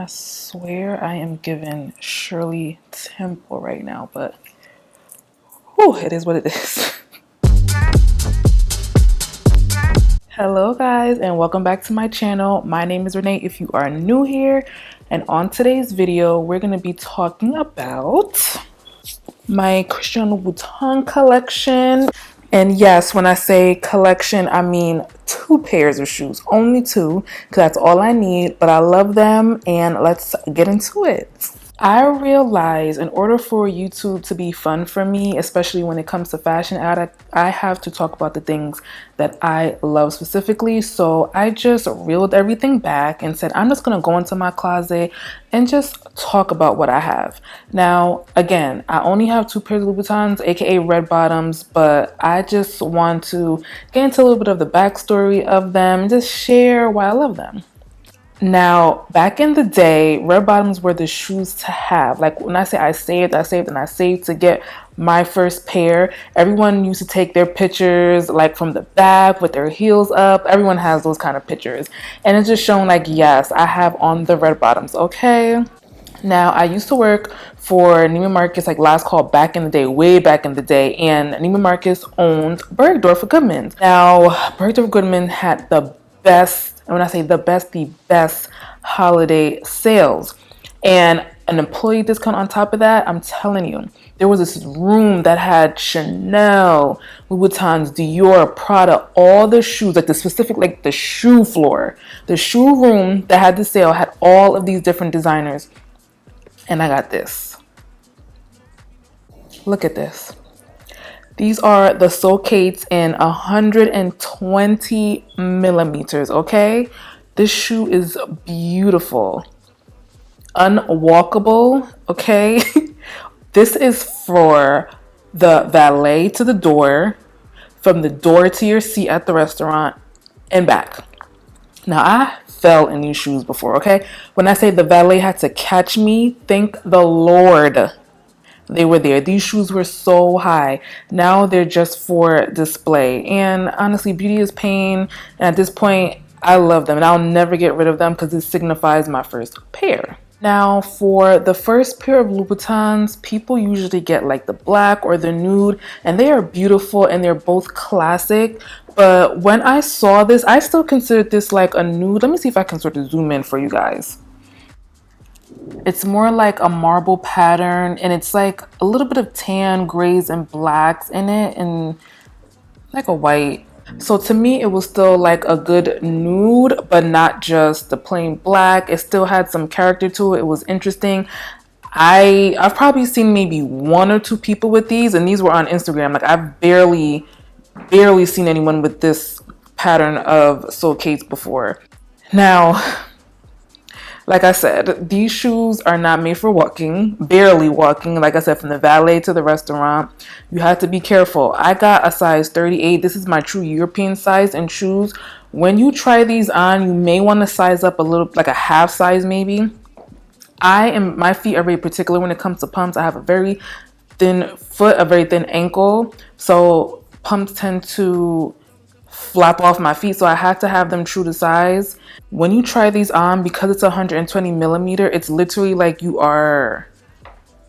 I swear I am giving Shirley Temple right now, but whew, it is what it is. Hello guys, and welcome back to my channel. My name is Renee if you are new here, and on today's video we're going to be talking about my Christian Louboutin collection. And yes, when I say collection, I mean 2 pairs of shoes, only 2, because that's all I need, but I love them, and let's get into it. I realize in order for YouTube to be fun for me, especially when it comes to fashion, I have to talk about the things that I love specifically. So I just reeled everything back and said, I'm just going to go into my closet and just talk about what I have. Now, again, I only have 2 pairs of Louboutins, aka red bottoms, but I just want to get into a little bit of the backstory of them and just share why I love them. Now, back in the day, red bottoms were the shoes to have. Like when I say I saved to get my first pair. Everyone used to take their pictures like from the back with their heels up. Everyone has those kind of pictures. And it's just showing like, yes, I have on the red bottoms, okay? Now, I used to work for Neiman Marcus, like last call back in the day, way back in the day, and Neiman Marcus owned Bergdorf Goodman. Now, Bergdorf Goodman had the best, and when I say the best holiday sales. And an employee discount on top of that, I'm telling you, there was this room that had Chanel, Louboutins, Dior, Prada, all the shoes, like the specific, like the shoe floor. The shoe room that had the sale had all of these different designers. And I got this. Look at this. These are the Socates in 120 millimeters, okay? This shoe is beautiful. Unwalkable, okay? This is for the valet to the door, from the door to your seat at the restaurant, and back. Now, I fell in these shoes before, okay? When I say the valet had to catch me, thank the Lord they were there. These shoes were so high. Now they're just for display. And honestly, beauty is pain. And at this point, I love them. And I'll never get rid of them because it signifies my first pair. Now, for the first pair of Louboutins, people usually get like the black or the nude. And they are beautiful and they're both classic. But when I saw this, I still considered this like a nude. Let me see if I can sort of zoom in for you guys. It's more like a marble pattern, and it's like a little bit of tan, grays, and blacks in it, and like a white. So to me, it was still like a good nude, but not just the plain black. It still had some character to it. It was interesting. I've probably seen maybe 1 or 2 people with these, and these were on Instagram. Like I've barely seen anyone with this pattern of Socates before. Now, like I said, these shoes are not made for walking, barely walking. Like I said, from the valet to the restaurant, you have to be careful. I got a size 38. This is my true European size in shoes. When you try these on, you may want to size up a little, like a half size maybe. My feet are very particular when it comes to pumps. I have a very thin foot, a very thin ankle. So pumps tend to flap off my feet, so I have to have them true to size. When you try these on, because it's 120 millimeter, it's literally like you are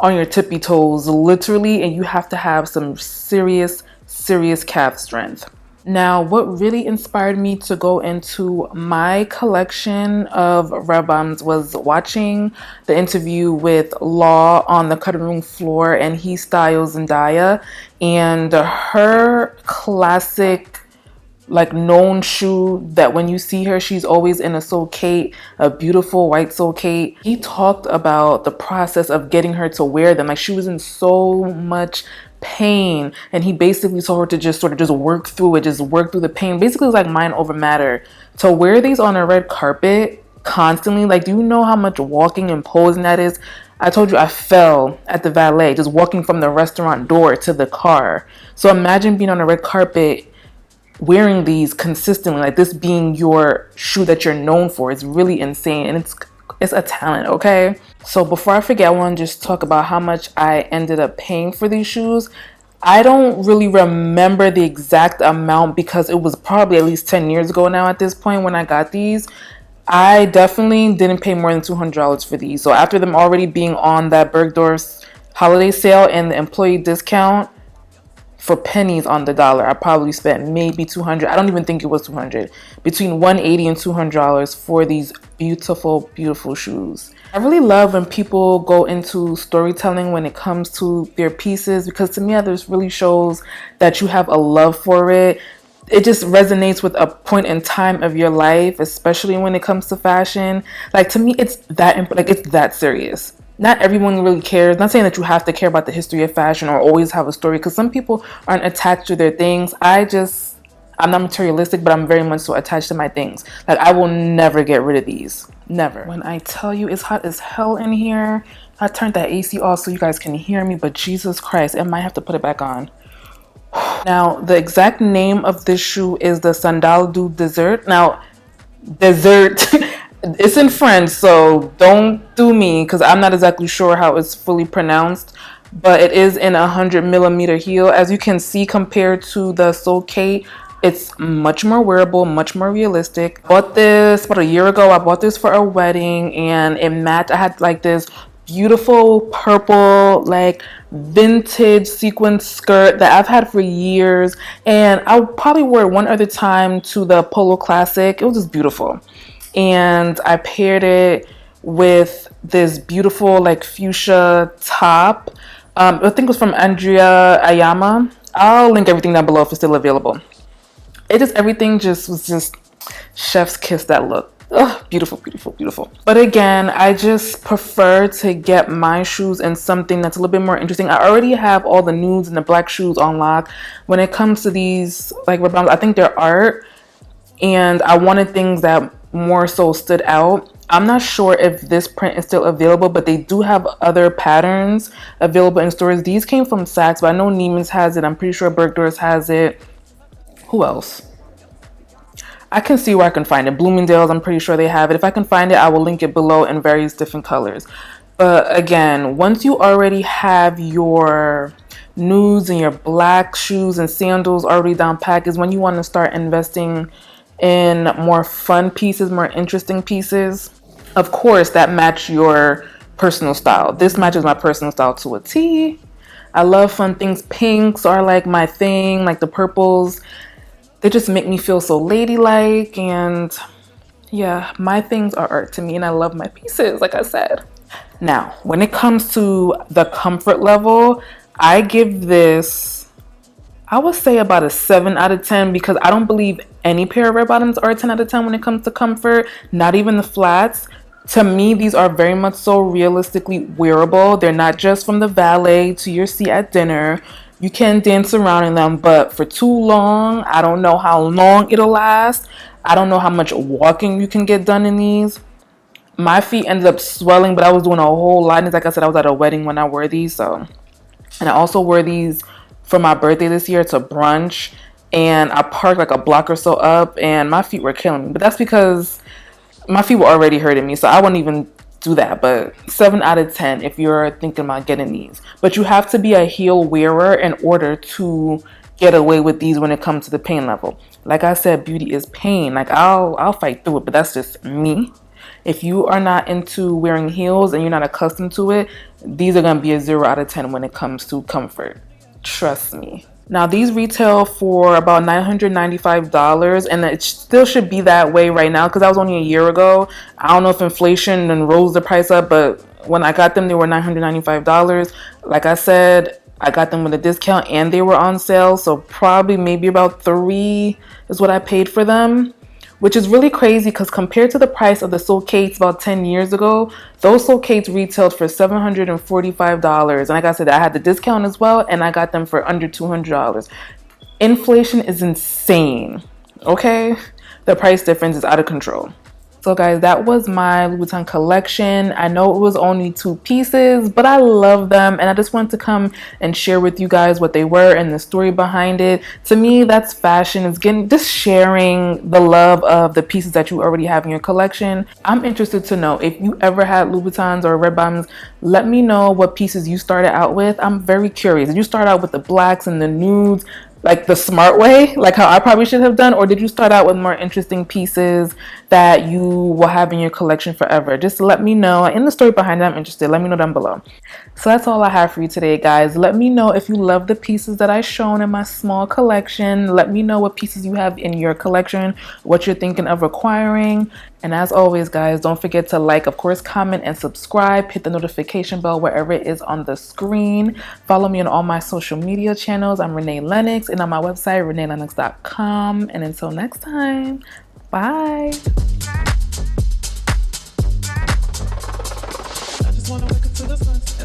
on your tippy toes, literally, and you have to have some serious calf strength. Now, what really inspired me to go into my collection of red bottoms was watching the interview with Law on the cutting room floor, and he styles Zendaya, and her classic like known shoe that when you see her, she's always in a Socate, a beautiful white Socate. He talked about the process of getting her to wear them. Like she was in so much pain, and he basically told her to just sort of just work through it, just work through the pain. Basically, it's like mind over matter. To wear these on a red carpet constantly, like do you know how much walking and posing that is? I told you I fell at the valet, just walking from the restaurant door to the car. So imagine being on a red carpet wearing these consistently, like this being your shoe that you're known for. Is really insane, and it's a talent, okay? So before I forget, I want to just talk about how much I ended up paying for these shoes. I don't really remember the exact amount because it was probably at least 10 years ago now at this point when I got these. I definitely didn't pay more than $200 for these. So after them already being on that Bergdorf's holiday sale and the employee discount, for pennies on the dollar, I probably spent maybe 200. I don't even think it was 200. Between 180 and $200 for these beautiful, beautiful shoes. I really love when people go into storytelling when it comes to their pieces, because to me, this really shows that you have a love for it. It just resonates with a point in time of your life, especially when it comes to fashion. Like, to me, it's that serious. Not everyone really cares. Not saying that you have to care about the history of fashion or always have a story, because some people aren't attached to their things. I'm not materialistic, but I'm very much so attached to my things. Like, I will never get rid of these. Never. When I tell you it's hot as hell in here, I turned that AC off so you guys can hear me, but Jesus Christ, I might have to put it back on. Now, the exact name of this shoe is the Sandal du Dessert. Now, dessert, it's in French, so don't do me, because I'm not exactly sure how it's fully pronounced, but it is in a 100mm heel. As you can see, compared to the Soul Kate, it's much more wearable, much more realistic. I bought this about a year ago. I bought this for a wedding, and it matched. I had like this beautiful purple, like vintage sequin skirt that I've had for years, and I probably wore it one other time to the Polo Classic. It was just beautiful, and I paired it with this beautiful like fuchsia top. I think it was from Andrea Ayama. I'll link everything down below if it's still available. Everything was just chef's kiss, that look. Ugh, beautiful, beautiful, beautiful. But again, I just prefer to get my shoes in something that's a little bit more interesting. I already have all the nudes and the black shoes on lock. When it comes to these, like, I think they're art, and I wanted things that more so stood out. I'm not sure if this print is still available, but they do have other patterns available in stores. These came from Saks, but I know Neiman's has it. I'm pretty sure Bergdorf's has it. Who else? I can see where I can find it. Bloomingdale's, I'm pretty sure they have it. If I can find it, I will link it below in various different colors. But again, once you already have your nudes and your black shoes and sandals already down packed, is when you want to start investing in more fun pieces, more interesting pieces. Of course, that match your personal style. This matches my personal style to a T. I love fun things. Pinks are like my thing, like the purples. They just make me feel so ladylike, and yeah, my things are art to me, and I love my pieces, like I said. Now, when it comes to the comfort level, I give this, I would say about a 7 out of 10, because I don't believe any pair of red bottoms are a 10 out of 10 when it comes to comfort, not even the flats. To me, these are very much so realistically wearable. They're not just from the valet to your seat at dinner. You can dance around in them, but for too long, I don't know how long it'll last. I don't know how much walking you can get done in these. My feet ended up swelling, but I was doing a whole lot. And like I said, I was at a wedding when I wore these. So, and I also wore these for my birthday this year to brunch. And I parked like a block or so up, and my feet were killing me. But that's because my feet were already hurting me, so I wouldn't even do that. But 7 out of 10 if you're thinking about getting these. But you have to be a heel wearer in order to get away with these when it comes to the pain level. Like I said, beauty is pain. Like, I'll fight through it, but that's just me. If you are not into wearing heels and you're not accustomed to it, these are gonna be a 0 out of 10 when it comes to comfort. Trust me. Now, these retail for about $995, and it still should be that way right now, because that was only a year ago. I don't know if inflation then rose the price up, but when I got them, they were $995. Like I said, I got them with a discount and they were on sale, so probably maybe about $3 is what I paid for them. Which is really crazy, because compared to the price of the Soul Kates about 10 years ago, those Soul Kates retailed for $745. And like I said, I had the discount as well, and I got them for under $200. Inflation is insane, okay? The price difference is out of control. So guys, that was my Louboutin collection. I know it was only 2 pieces, but I love them, and I just wanted to come and share with you guys what they were and the story behind it. To me, that's fashion. It's just sharing the love of the pieces that you already have in your collection. I'm interested to know if you ever had Louboutins or red bottoms. Let me know what pieces you started out with. I'm very curious. Did you start out with the blacks and the nudes? like the smart way, like how I probably should have done, or did you start out with more interesting pieces that you will have in your collection forever? Just let me know. In the story behind it, I'm interested. Let me know down below. So that's all I have for you today, guys. Let me know if you love the pieces that I shown in my small collection. Let me know what pieces you have in your collection, what you're thinking of acquiring. And as always, guys, don't forget to like, of course, comment, and subscribe. Hit the notification bell wherever it is on the screen. Follow me on all my social media channels. I'm Renee Lennox, and on my website, reneelennox.com. And until next time, bye. I just wanna wake up to the sun.